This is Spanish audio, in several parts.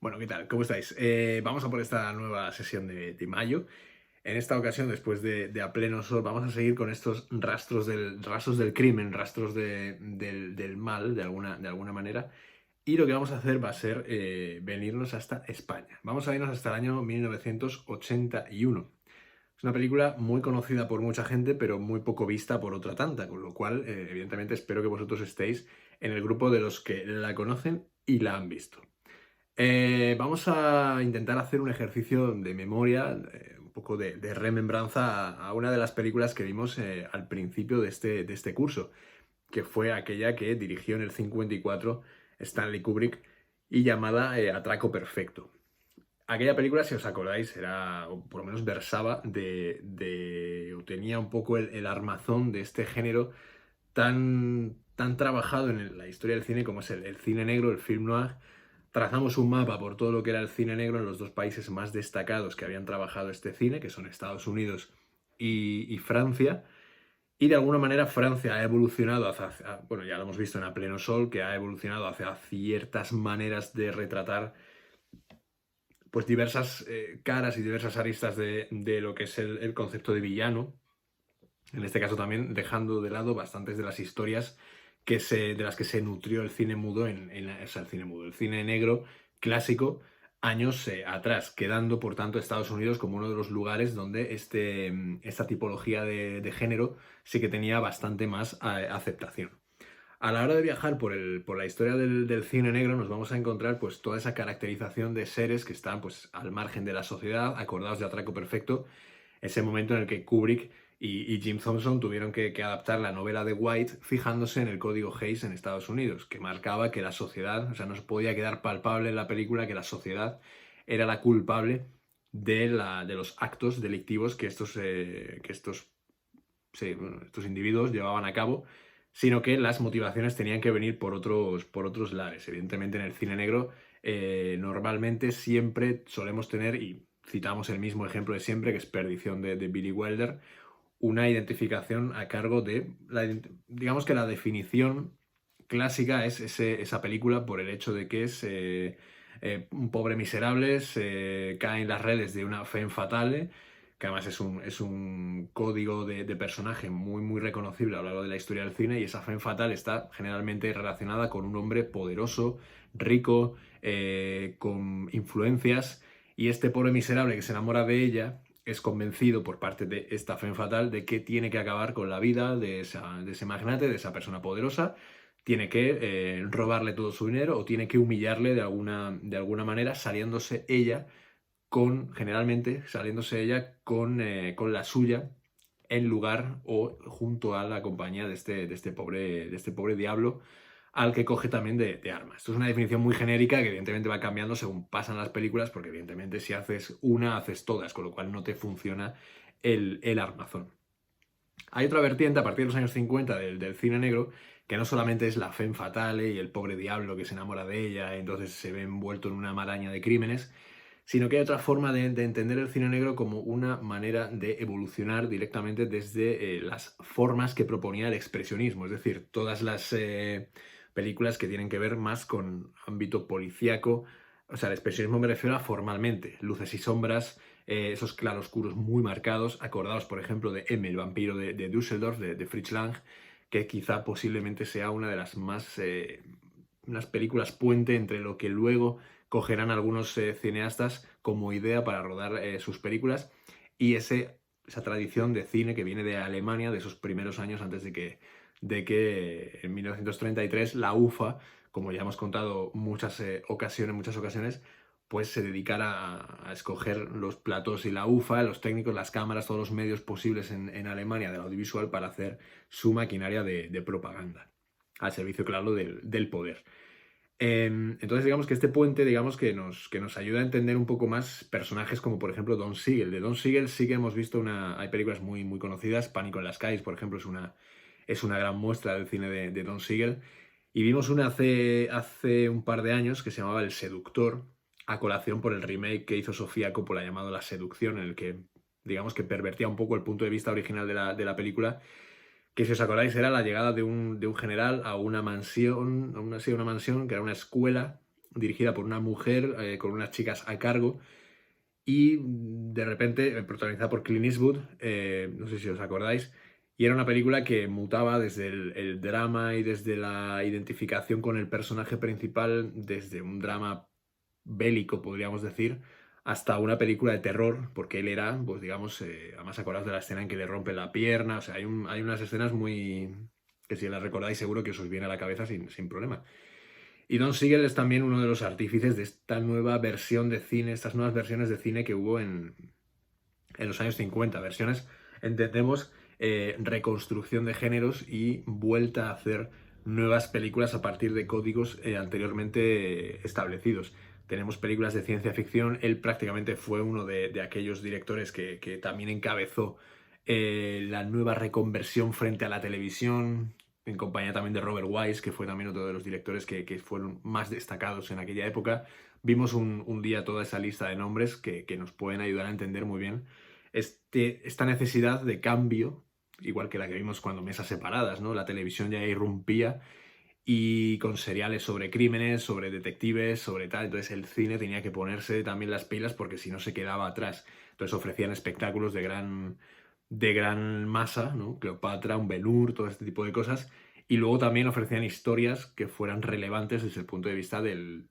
Bueno, ¿qué tal? ¿Cómo estáis? Vamos a por esta nueva sesión de mayo. En esta ocasión, después de A Pleno Sol, vamos a seguir con estos rastros del crimen, rastros del mal, de alguna manera. Y lo que vamos a hacer va a ser venirnos hasta España. Vamos a irnos hasta el año 1981. Es una película muy conocida por mucha gente, pero muy poco vista por otra tanta, con lo cual, evidentemente, espero que vosotros estéis en el grupo de los que la conocen y la han visto. Vamos a intentar hacer un ejercicio de memoria, un poco de remembranza a una de las películas que vimos al principio de este curso, que fue aquella que dirigió en el 54 Stanley Kubrick y llamada Atraco Perfecto. Aquella película, si os acordáis, era, o por lo menos versaba o tenía un poco el armazón de este género tan trabajado en la historia del cine como es el cine negro, el film noir. Trazamos un mapa por todo lo que era el cine negro en los dos países más destacados que habían trabajado este cine, que son Estados Unidos y Francia. Y de alguna manera Francia ha evolucionado bueno, ya lo hemos visto en A Pleno Sol, que ha evolucionado hacia ciertas maneras de retratar pues diversas caras y diversas aristas de lo que es el concepto de villano. En este caso también dejando de lado bastantes de las historias de las que se nutrió el cine mudo, o sea, el cine mudo, el cine negro clásico años atrás, quedando por tanto Estados Unidos como uno de los lugares donde esta tipología de género sí que tenía bastante más aceptación. A la hora de viajar por la historia del cine negro nos vamos a encontrar pues toda esa caracterización de seres que están pues al margen de la sociedad, acordados de Atraco Perfecto, ese momento en el que Kubrick y Jim Thompson tuvieron que adaptar la novela de White fijándose en el código Hays en Estados Unidos, que marcaba que la sociedad, o sea, no se podía quedar palpable en la película que la sociedad era la culpable de los actos delictivos sí, bueno, estos individuos llevaban a cabo, sino que las motivaciones tenían que venir por otros lares. Evidentemente en el cine negro normalmente siempre solemos tener, y citamos el mismo ejemplo de siempre, que es Perdición de Billy Wilder, una identificación a cargo digamos que la definición clásica es esa película por el hecho de que es un pobre miserable, se cae en las redes de una femme fatale, que además es un código de personaje muy, muy reconocible a lo largo de la historia del cine, y esa femme fatale está generalmente relacionada con un hombre poderoso, rico, con influencias, y este pobre miserable que se enamora de ella es convencido por parte de esta femme fatale de que tiene que acabar con la vida de ese magnate, de esa persona poderosa, tiene que robarle todo su dinero o tiene que humillarle de alguna manera, generalmente saliéndose ella con la suya en lugar o junto a la compañía de este pobre diablo al que coge también de armas. Esto es una definición muy genérica que evidentemente va cambiando según pasan las películas, porque evidentemente si haces una, haces todas, con lo cual no te funciona el armazón. Hay otra vertiente a partir de los años 50 del cine negro, que no solamente es la femme fatale y el pobre diablo que se enamora de ella y entonces se ve envuelto en una maraña de crímenes, sino que hay otra forma de entender el cine negro como una manera de evolucionar directamente desde las formas que proponía el expresionismo, es decir, todas las películas que tienen que ver más con ámbito policíaco. O sea, el expresionismo me refiero a formalmente, luces y sombras, esos claroscuros muy marcados, acordados, por ejemplo, de M, el vampiro de Düsseldorf, de Fritz Lang, que quizá posiblemente sea una de las más, unas películas puente entre lo que luego cogerán algunos cineastas como idea para rodar sus películas y esa tradición de cine que viene de Alemania, de esos primeros años antes de que en 1933 la UFA, como ya hemos contado muchas ocasiones, pues se dedicara a escoger los platos y la UFA, los técnicos, las cámaras, todos los medios posibles en Alemania del audiovisual para hacer su maquinaria de propaganda, al servicio, claro, del poder. Entonces, digamos que este puente, digamos que nos ayuda a entender un poco más personajes como, por ejemplo, Don Siegel. De Don Siegel sí que hemos visto hay películas muy, muy conocidas. Pánico en las calles, por ejemplo, es una gran muestra del cine de Don Siegel. Y vimos una hace un par de años que se llamaba El Seductor, a colación por el remake que hizo Sofía Coppola llamado La Seducción, en el que, digamos que pervertía un poco el punto de vista original de la película, que si os acordáis era la llegada de un general a una mansión, sí, una mansión que era una escuela dirigida por una mujer con unas chicas a cargo y de repente protagonizada por Clint Eastwood, no sé si os acordáis, y era una película que mutaba desde el drama y desde la identificación con el personaje principal, desde un drama bélico, podríamos decir, hasta una película de terror, porque él era, pues digamos, además acordaos de la escena en que le rompe la pierna, o sea, hay unas escenas muy... que si las recordáis seguro que os viene a la cabeza sin problema. Y Don Siegel es también uno de los artífices de esta nueva versión de cine, estas nuevas versiones de cine que hubo en los años 50. Versiones, entendemos, reconstrucción de géneros y vuelta a hacer nuevas películas a partir de códigos anteriormente establecidos. Tenemos películas de ciencia ficción, él prácticamente fue uno de aquellos directores que también encabezó la nueva reconversión frente a la televisión, en compañía también de Robert Wise, que fue también otro de los directores que fueron más destacados en aquella época. Vimos un día toda esa lista de nombres que nos pueden ayudar a entender muy bien esta necesidad de cambio, igual que la que vimos cuando Mesas Separadas, ¿no? La televisión ya irrumpía y con seriales sobre crímenes, sobre detectives, sobre tal. Entonces el cine tenía que ponerse también las pilas porque si no se quedaba atrás. Entonces ofrecían espectáculos de gran masa, ¿no? Cleopatra, un Ben-Hur, todo este tipo de cosas. Y luego también ofrecían historias que fueran relevantes desde el punto de vista del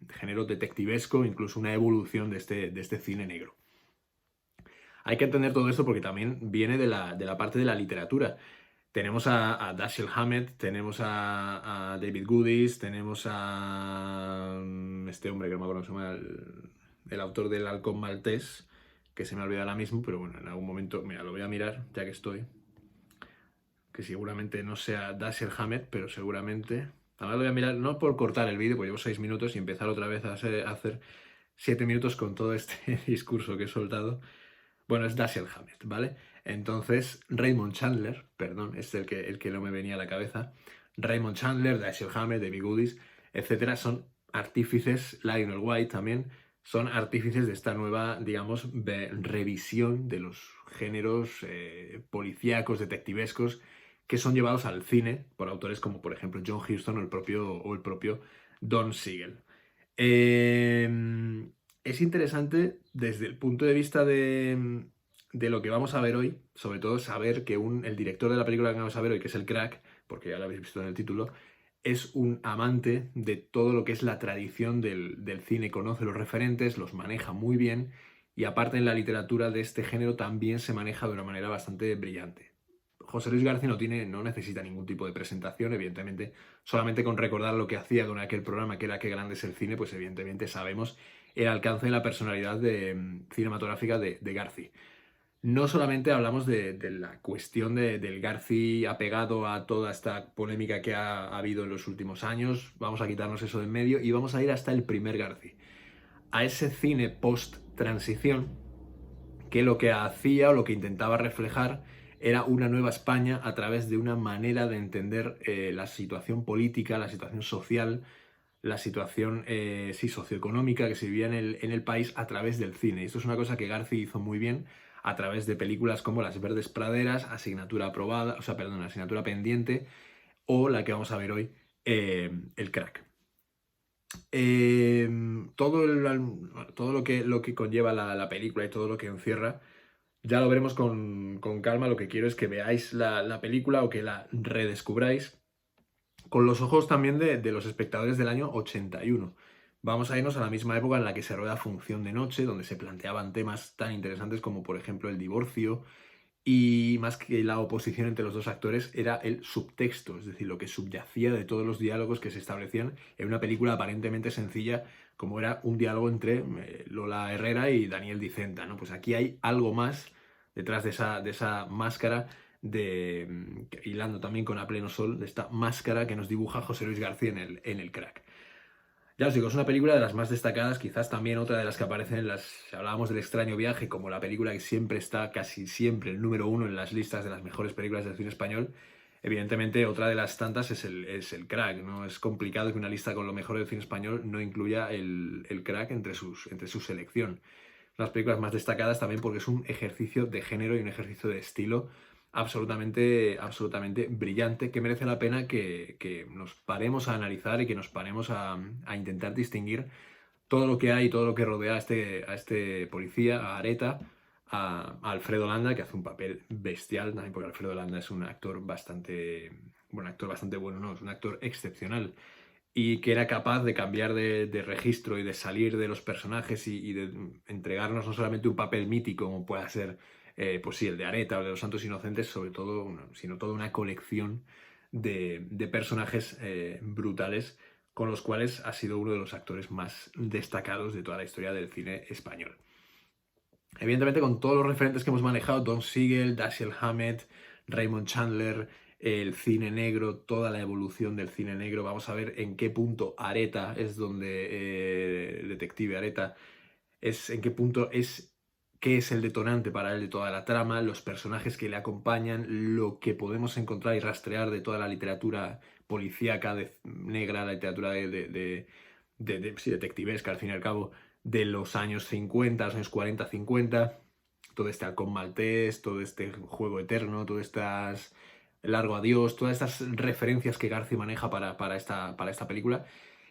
género detectivesco, incluso una evolución de este cine negro. Hay que entender todo esto porque también viene de la parte de la literatura. Tenemos a Dashiell Hammett, tenemos a David Goodies, tenemos a este hombre que no me acuerdo cómo se llama, el autor del Halcón Maltés, que se me ha olvidado ahora mismo, pero bueno, en algún momento, mira, lo voy a mirar ya que estoy, que seguramente no sea Dashiell Hammett, pero seguramente... Ahora lo voy a mirar, no por cortar el vídeo, porque llevo 6 minutos y empezar otra vez a hacer 7 minutos con todo este discurso que he soltado. Bueno, es Dashiell Hammett, ¿vale? Entonces, Raymond Chandler, perdón, es el que no me venía a la cabeza. Raymond Chandler, Dashiell Hammett, David Goodies, etcétera, son artífices, Lionel White también, son artífices de esta nueva, digamos, revisión de los géneros policíacos, detectivescos, que son llevados al cine por autores como, por ejemplo, John Huston o el propio Don Siegel. Es interesante desde el punto de vista de lo que vamos a ver hoy, sobre todo saber que el director de la película que vamos a ver hoy, que es el Crack, porque ya lo habéis visto en el título, es un amante de todo lo que es la tradición del cine, conoce los referentes, los maneja muy bien y aparte en la literatura de este género también se maneja de una manera bastante brillante. José Luis García no necesita ningún tipo de presentación, evidentemente, solamente con recordar lo que hacía con aquel programa que era Qué grande es el cine, pues evidentemente sabemos el alcance y la personalidad cinematográfica de García. No solamente hablamos de la cuestión del García apegado a toda esta polémica que ha habido en los últimos años, vamos a quitarnos eso de en medio y vamos a ir hasta el primer García, a ese cine post-transición que lo que hacía o lo que intentaba reflejar era una nueva España a través de una manera de entender la situación política, la situación social, la situación socioeconómica que se vivía en el país a través del cine. Y esto es una cosa que García hizo muy bien a través de películas como Las Verdes Praderas, Asignatura aprobada, o sea, perdón, Asignatura pendiente, o la que vamos a ver hoy, El Crack. Eh, todo lo que conlleva la película y todo lo que encierra ya lo veremos con calma. Lo que quiero es que veáis la película o que la redescubráis con los ojos también de los espectadores del año 81. Vamos a irnos a la misma época en la que se rueda Función de Noche, donde se planteaban temas tan interesantes como por ejemplo el divorcio y más que la oposición entre los dos actores era el subtexto, es decir, lo que subyacía de todos los diálogos que se establecían en una película aparentemente sencilla como era un diálogo entre Lola Herrera y Daniel Dicenta, ¿no? Pues aquí hay algo más detrás de esa máscara hilando también con A Pleno Sol, de esta máscara que nos dibuja José Luis García en el Crack. Ya os digo, es una película de las más destacadas, quizás también otra de las que aparecen en las... Si hablábamos del Extraño Viaje, como la película que siempre está, casi siempre, el número uno en las listas de las mejores películas del cine español, evidentemente otra de las tantas es el Crack, ¿no? Es complicado que una lista con lo mejor del cine español no incluya el Crack entre su selección. Las películas más destacadas también porque es un ejercicio de género y un ejercicio de estilo absolutamente brillante, que merece la pena que nos paremos a analizar y que nos paremos a intentar distinguir todo lo que hay, todo lo que rodea a este policía, a Areta, a Alfredo Landa, que hace un papel bestial también, porque Alfredo Landa es un actor bastante bueno, no, es un actor excepcional y que era capaz de cambiar de registro y de salir de los personajes y de entregarnos no solamente un papel mítico como pueda ser, pues sí, el de Areta o el de los Santos Inocentes, sobre todo, sino toda una colección de personajes brutales con los cuales ha sido uno de los actores más destacados de toda la historia del cine español. Evidentemente, con todos los referentes que hemos manejado, Don Siegel, Dashiell Hammett, Raymond Chandler, el cine negro, toda la evolución del cine negro, vamos a ver en qué punto Areta es donde, el detective Areta, en qué punto es, qué es el detonante para él de toda la trama, los personajes que le acompañan, lo que podemos encontrar y rastrear de toda la literatura policíaca, negra, la literatura sí, detectivesca, al fin y al cabo, de los años 50, los años 40, 50, todo este halcón maltés, todo este juego eterno, todo estas largo adiós, todas estas referencias que Garci maneja para esta película.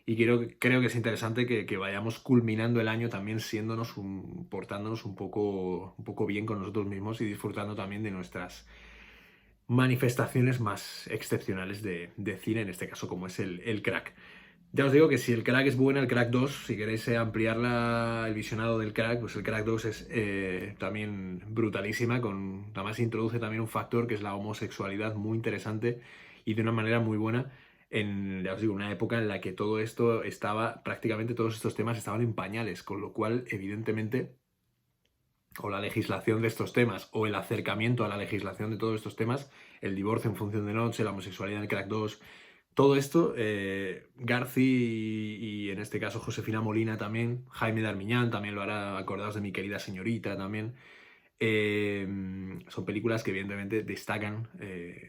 Y creo que es interesante que vayamos culminando el año también portándonos un poco bien con nosotros mismos y disfrutando también de nuestras manifestaciones más excepcionales de cine, en este caso como es el Crack. Ya os digo que si el Crack es buena, el Crack 2, si queréis ampliar el visionado del Crack, pues el Crack 2 es también brutalísima, además introduce también un factor que es la homosexualidad muy interesante y de una manera muy buena ya os digo, una época en la que todo esto prácticamente todos estos temas estaban en pañales, con lo cual, evidentemente, o la legislación de estos temas, o el acercamiento a la legislación de todos estos temas, el divorcio en función de noche, la homosexualidad en el Crack 2, todo esto, Garci y en este caso Josefina Molina también, Jaime Darmiñán también lo hará, acordaos de Mi querida señorita también, son películas que evidentemente destacan,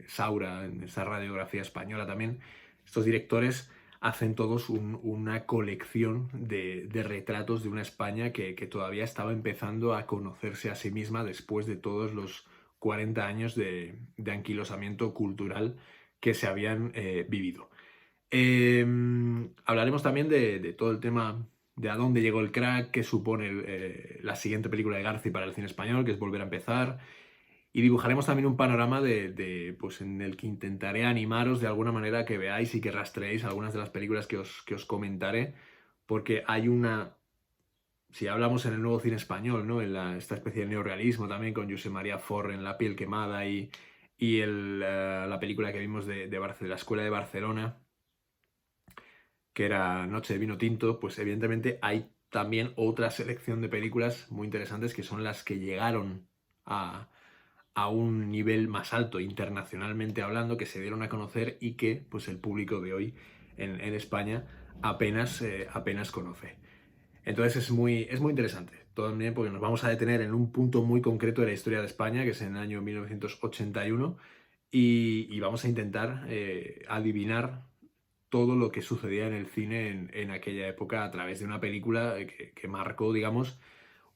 Saura en esa radiografía española también, estos directores hacen todos una colección de retratos de una España que todavía estaba empezando a conocerse a sí misma después de todos los 40 años de anquilosamiento cultural que se habían vivido. Hablaremos también de todo el tema de a dónde llegó el Crack, qué supone la siguiente película de Garci para el cine español, que es Volver a empezar, y dibujaremos también un panorama pues en el que intentaré animaros de alguna manera a que veáis y que rastreéis algunas de las películas que os comentaré, porque hay si hablamos en el nuevo cine español, ¿no? Esta especie de neorrealismo también con Josep María Forn en La piel quemada y la película que vimos de la Escuela de Barcelona, que era Noche de vino tinto, pues evidentemente hay también otra selección de películas muy interesantes que son las que llegaron a un nivel más alto, internacionalmente hablando, que se dieron a conocer y que pues el público de hoy en España apenas conoce. Entonces es muy interesante, también porque nos vamos a detener en un punto muy concreto de la historia de España, que es en el año 1981, y vamos a intentar adivinar todo lo que sucedía en el cine en aquella época a través de una película que marcó, digamos,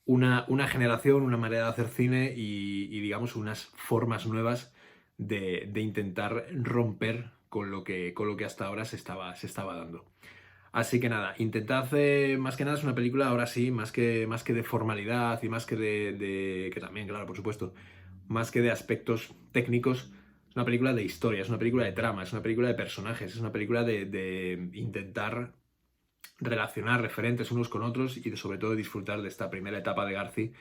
una generación, una manera de hacer cine digamos, unas formas nuevas de intentar romper con lo que hasta ahora se estaba dando. Así que nada, intentad, más que nada es una película, ahora sí, más que de formalidad y más que que también, claro, por supuesto, más que de aspectos técnicos, es una película de historia, es una película de trama, es una película de personajes, es una película de intentar relacionar referentes unos con otros y sobre todo disfrutar de esta primera etapa de Garci,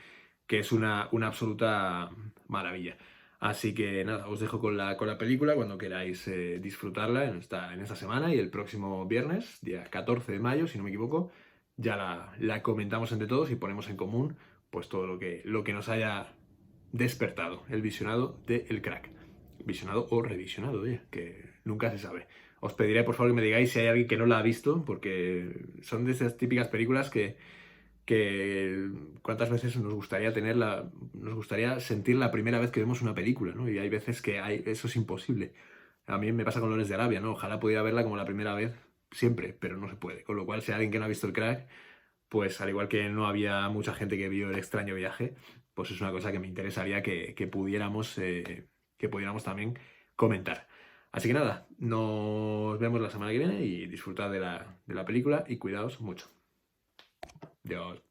que es una absoluta maravilla. Así que nada, os dejo con la película cuando queráis disfrutarla en esta semana, y el próximo viernes, día 14 de mayo, si no me equivoco, ya la comentamos entre todos y ponemos en común pues todo lo que nos haya despertado el visionado de El Crack. Visionado o revisionado, oye, que nunca se sabe. Os pediré por favor que me digáis si hay alguien que no la ha visto, porque son de esas típicas películas que cuántas veces nos gustaría sentir la primera vez que vemos una película, ¿no? Y hay veces que eso es imposible. A mí me pasa con Lawrence de Arabia, ¿no? Ojalá pudiera verla como la primera vez siempre, pero no se puede. Con lo cual, si hay alguien que no ha visto El Crack, pues al igual que no había mucha gente que vio El extraño viaje, pues es una cosa que me interesaría que pudiéramos que pudiéramos también comentar. Así que nada, nos vemos la semana que viene y disfrutad de la película y cuidaos mucho. Adiós.